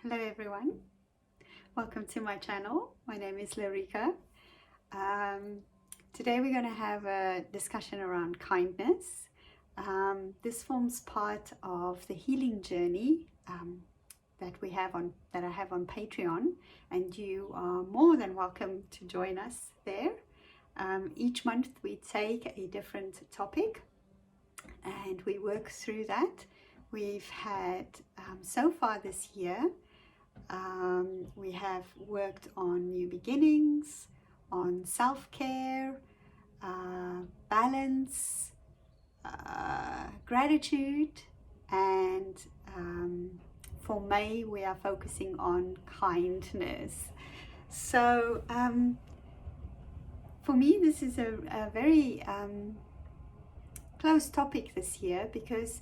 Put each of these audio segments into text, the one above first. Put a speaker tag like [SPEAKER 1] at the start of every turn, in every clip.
[SPEAKER 1] Hello everyone, welcome to my channel. My name is Larika. Today we're going to have a discussion around kindness. This forms part of the healing journey that I have on Patreon, and you are more than welcome to join us there. Each month we take a different topic and we work through that. We've had so far this year we have worked on new beginnings, on self-care, balance, gratitude, and for May we are focusing on kindness. So for me this is a very close topic this year, because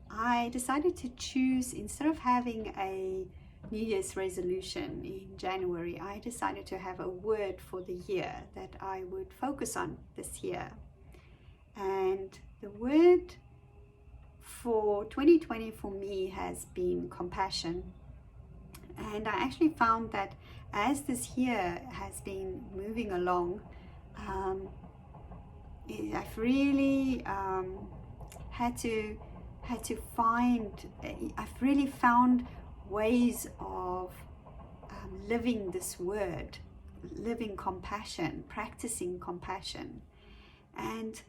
[SPEAKER 1] I decided to choose, instead of having a New Year's resolution in January, I decided to have a word for the year that I would focus on this year. And the word for 2020 for me has been compassion. And I actually found that as this year has been moving along, I've really I've really found ways of living this word, living compassion, practicing compassion. And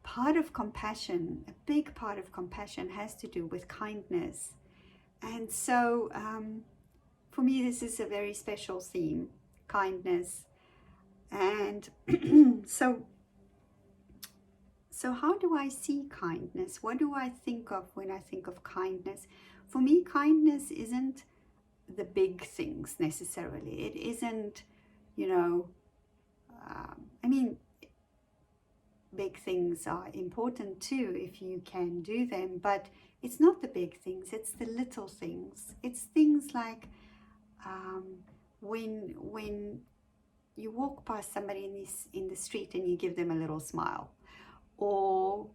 [SPEAKER 1] part of compassion, a big part of compassion, has to do with kindness. And so for me this is a very special theme, kindness. And so how do I see kindness? What do I think of when I think of kindness? For me, kindness isn't the big things necessarily. It isn't, big things are important too if you can do them, but it's not the big things, it's the little things. It's things like when you walk past somebody in the street and you give them a little smile, or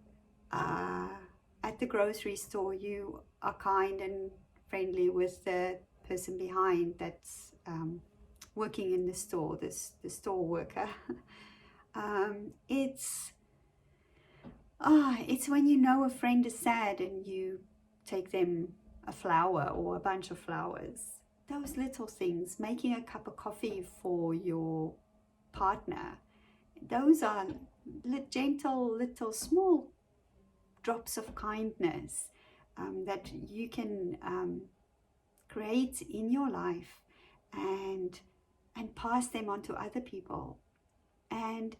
[SPEAKER 1] at the grocery store you are kind and friendly with the person behind that's working in the store, the store worker. It's when you know a friend is sad and you take them a flower or a bunch of flowers. Those little things, making a cup of coffee for your partner, those are gentle, little, small drops of kindness that you can create in your life and pass them on to other people. And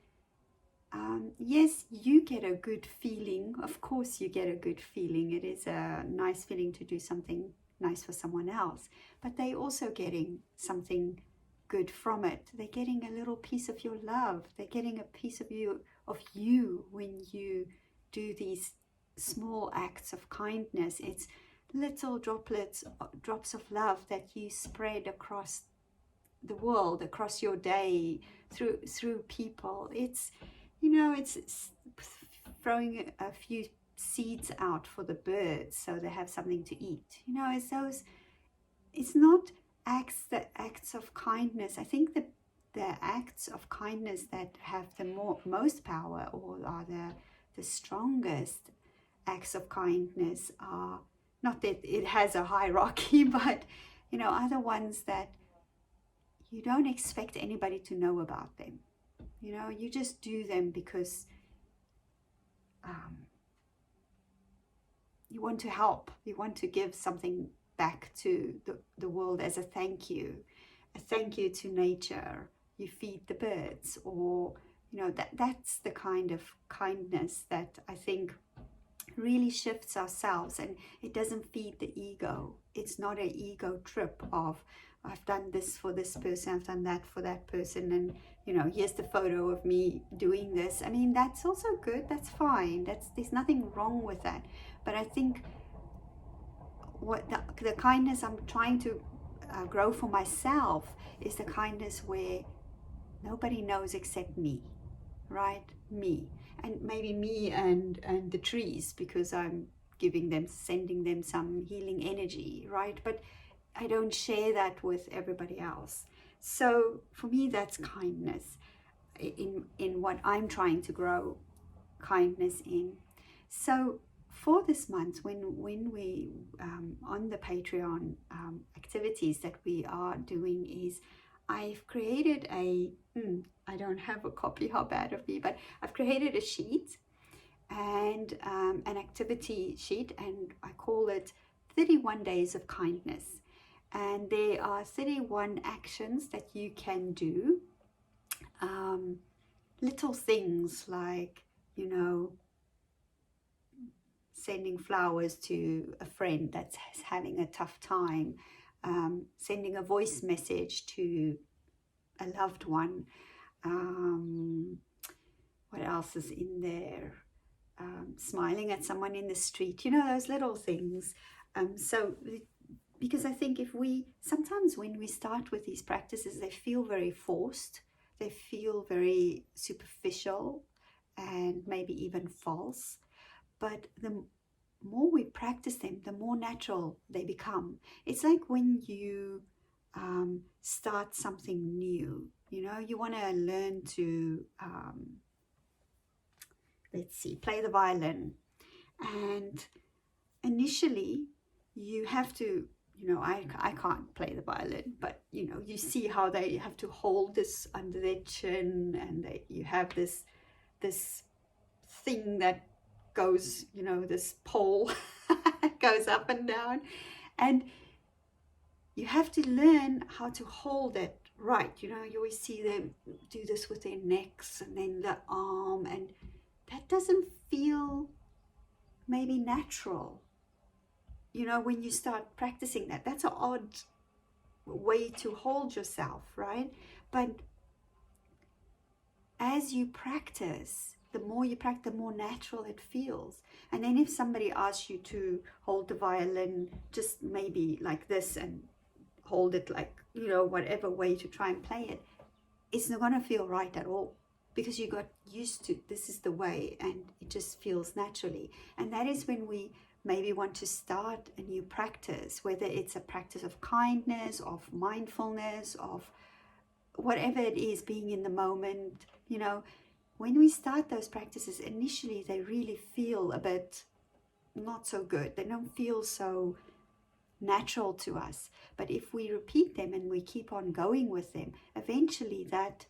[SPEAKER 1] yes, you get a good feeling. Of course you get a good feeling. It is a nice feeling to do something nice for someone else, but they're also getting something good from it. They're getting a little piece of your love. They're getting a piece of you when you do these small acts of kindness. It's little drops of love that you spread across the world, across your day, through people. It's it's throwing a few seeds out for the birds so they have something to eat. It's not acts of kindness. I think the acts of kindness that have the most power, or are the strongest acts of kindness, are not that it has a hierarchy, but are the ones that you don't expect anybody to know about them. You just do them because you want to help, you want to give something back to the world as a thank you to nature. You feed the birds, or that's the kind of kindness that I think really shifts ourselves, and it doesn't feed the ego. It's not an ego trip of I've done this for this person, I've done that for that person, and here's the photo of me doing this. I mean, that's also good, that's fine, there's nothing wrong with that. But I think what the kindness I'm trying to grow for myself is the kindness where nobody knows except me, right? Me, and maybe me and the trees, because I'm sending them some healing energy, right? But I don't share that with everybody else. So for me, that's kindness in what I'm trying to grow kindness in. So for this month, when we on the Patreon activities that we are doing is I've created I don't have a copy, how bad of me, but I've created a sheet and an activity sheet, and I call it 31 Days of Kindness. And there are 31 actions that you can do. Little things like, you know, sending flowers to a friend that's having a tough time, sending a voice message to a loved one. What else is in there? Smiling at someone in the street, you know, those little things. Because I think sometimes when we start with these practices, they feel very forced, they feel very superficial and maybe even false. But the more we practice them, the more natural they become. It's like when you start something new, you know, you want to learn to, play the violin. And initially you have to, you know, I can't play the violin, but you know, you see how they have to hold this under their chin, and you have this thing that goes, you know, this pole goes up and down, and you have to learn how to hold it right. You know, you always see them do this with their necks and then the arm, and that doesn't feel maybe natural. You know, when you start practicing that, that's an odd way to hold yourself, right? But as you practice, the more you practice, the more natural it feels. And then if somebody asks you to hold the violin just maybe like this and hold it like, you know, whatever way to try and play it, it's not going to feel right at all, because you got used to this is the way, and it just feels naturally. And that is when we maybe want to start a new practice, whether it's a practice of kindness, of mindfulness, of whatever it is, being in the moment. You know, when we start those practices, initially they really feel a bit not so good. They don't feel so natural to us. But if we repeat them and we keep on going with them, eventually that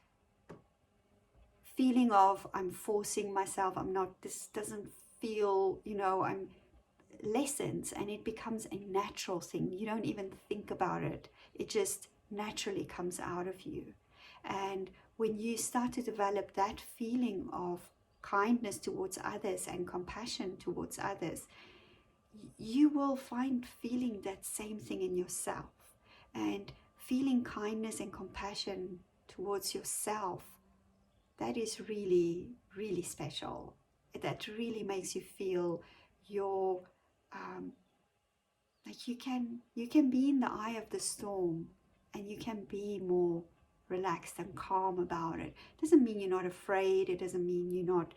[SPEAKER 1] feeling of I'm forcing myself, this doesn't feel, you know, I'm lessens, and it becomes a natural thing. You don't even think about it. It just naturally comes out of you. And when you start to develop that feeling of kindness towards others and compassion towards others, you will find feeling that same thing in yourself. And feeling kindness and compassion towards yourself, that is really, really special. That really makes you feel your like you can be in the eye of the storm, and you can be more relaxed and calm about it. It doesn't mean you're not afraid. It doesn't mean you not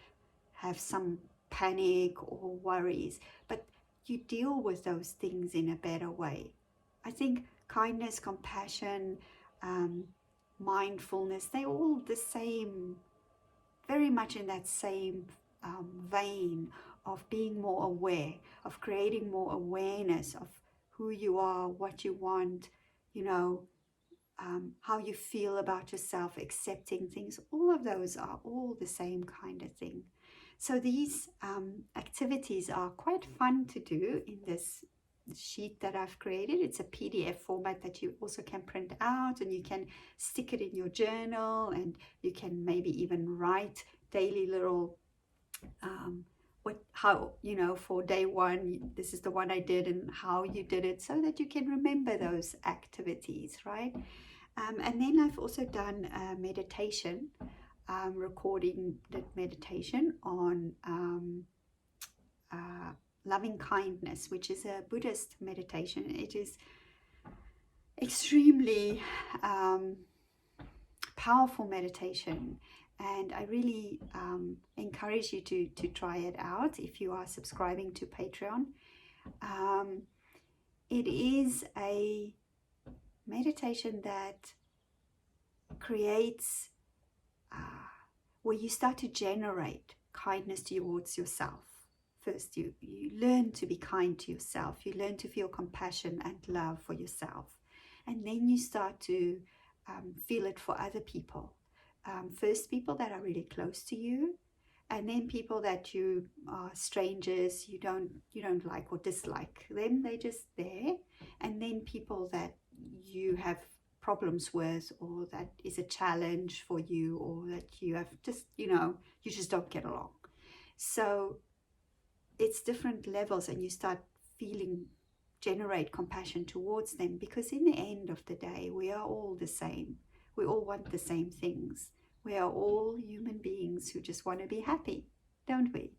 [SPEAKER 1] have some panic or worries, but you deal with those things in a better way. I think kindness, compassion, mindfulness, they're all the same, very much in that same vein of being more aware, of creating more awareness of who you are, what you want, you know, how you feel about yourself, accepting things. All of those are all the same kind of thing. So these activities are quite fun to do in this sheet that I've created. It's a PDF format that you also can print out, and you can stick it in your journal, and you can maybe even write daily little how, you know, for day one, this is the one I did and how you did it, so that you can remember those activities, right? And then I've also done a meditation, recording that meditation on loving kindness, which is a Buddhist meditation. It is extremely powerful meditation, and I really encourage you to try it out if you are subscribing to Patreon. It is a meditation that creates where you start to generate kindness towards yourself. First, you learn to be kind to yourself. You learn to feel compassion and love for yourself. And then you start to feel it for other people. First, people that are really close to you, and then people that you are strangers, you don't like or dislike them, they're just there. And then people that you have problems with, or that is a challenge for you, or that you have just, you just don't get along. So it's different levels, and you start generate compassion towards them, because in the end of the day, we are all the same. We all want the same things. We are all human beings who just want to be happy, don't we?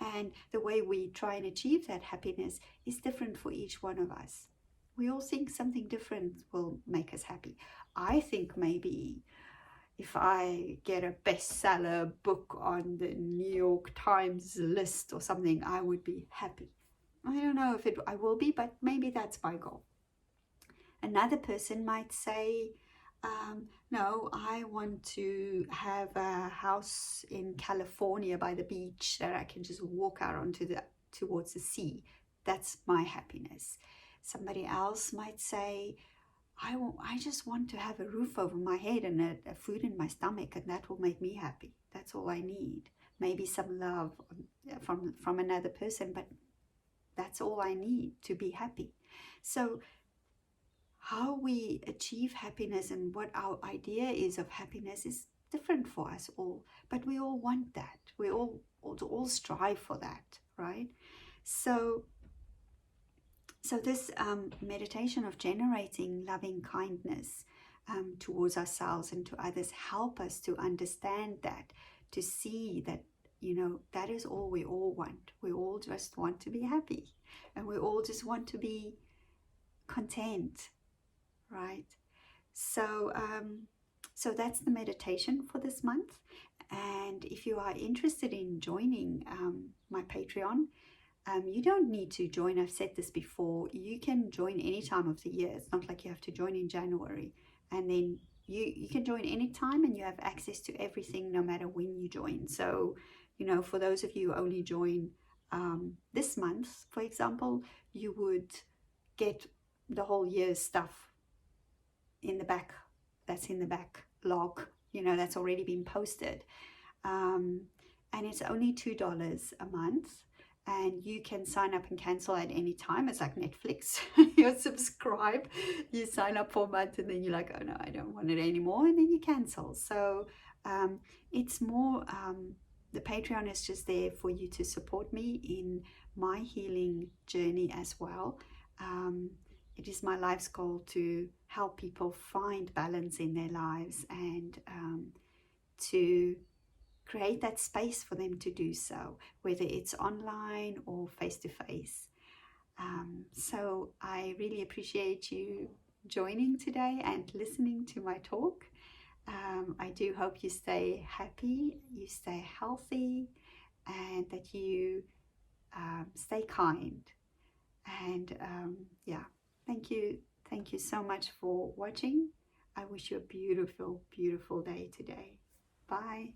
[SPEAKER 1] And the way we try and achieve that happiness is different for each one of us. We all think something different will make us happy. I think maybe if I get a bestseller book on the New York Times list or something, I would be happy. I don't know if I will be, but maybe that's my goal. Another person might say, no, I want to have a house in California by the beach that I can just walk out towards the sea. That's my happiness. Somebody else might say, I just want to have a roof over my head and a food in my stomach, and that will make me happy. That's all I need. Maybe some love from another person, but that's all I need to be happy. So how we achieve happiness and what our idea is of happiness is different for us all, but we all want that. We all strive for that, right? So this meditation of generating loving kindness towards ourselves and to others help us to understand that, to see that, that is all we all want. We all just want to be happy, and we all just want to be content, right? So that's the meditation for this month. And if you are interested in joining my Patreon, you don't need to join. I've said this before. You can join any time of the year. It's not like you have to join in January. And then you can join any time, and you have access to everything no matter when you join. So, for those of you who only join this month, for example, you would get the whole year's stuff in the back. That's in the backlog. That's already been posted. And it's only $2 a month. And you can sign up and cancel at any time. It's like Netflix. You subscribe, you sign up for a month, and then you're like, oh no, I don't want it anymore, and then you cancel. So it's more, the Patreon is just there for you to support me in my healing journey as well. It is my life's goal to help people find balance in their lives, and to create that space for them to do so, whether it's online or face-to-face. So I really appreciate you joining today and listening to my talk. I do hope you stay happy, you stay healthy, and that you stay kind. And thank you so much for watching. I wish you a beautiful, beautiful day today. Bye.